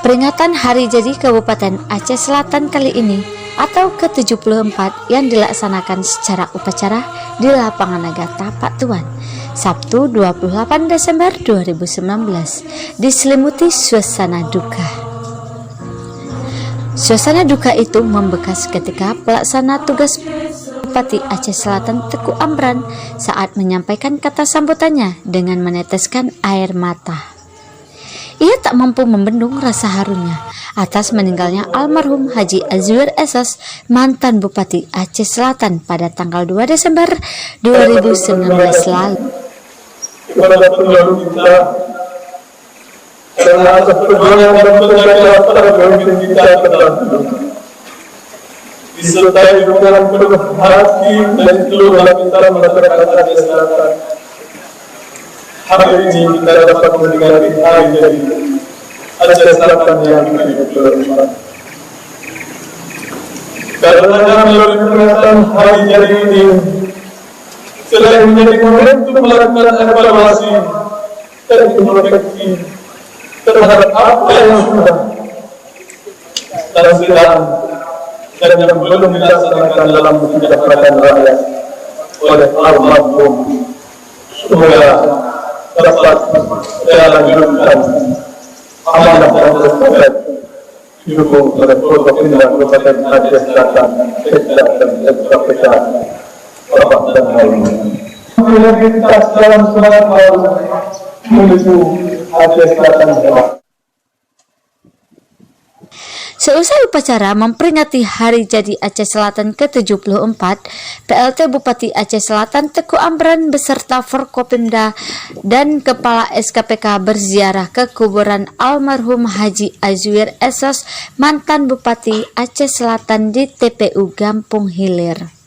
Peringatan Hari Jadi Kabupaten Aceh Selatan kali ini atau ke-74 yang dilaksanakan secara upacara di Lapangan Naga Tapak Tuan, Sabtu 28 Desember 2019, diselimuti suasana duka. Suasana duka itu membekas ketika pelaksana tugas Bupati Aceh Selatan Teguh Amran saat menyampaikan kata sambutannya dengan meneteskan air mata. Ia tak mampu membendung rasa harunya atas meninggalnya almarhum Haji Azwir Esos, mantan Bupati Aceh Selatan pada tanggal 2 Desember 2019 lalu. Kepada pendahulu kita, karena atas perjuangan dan pencarian para pemimpin kita terdahulu, disertai dukungan penuh hati dan seluruh lapisan masyarakat Aceh Selatan, hari ini kita dapat memperingati Hari Jadi Aceh Selatan yang ke-74. Karena melalui peringatan Hari Jadi ini, selain menjadi momentum melakukan evaluasi dan introspeksi terhadap apa yang sudah dan sedang dan yang belum dilaksanakan dalam kesejahteraan rakyat oleh almarhum, semoga dapat dilanjutkan amanah yang tersebut didukung oleh Pondok Indah Kabupaten Aceh Selatan, Sekda dan SKPK Bapak dan Harimau. Mobilitas dalam surat menuju Aceh Selatan. Seusai upacara memperingati Hari Jadi Aceh Selatan ke-74, PLT Bupati Aceh Selatan Teguh Amran beserta Forkopimda dan Kepala SKPK berziarah ke kuburan almarhum Haji Azwir Esos, mantan Bupati Aceh Selatan di TPU Gampung Hilir.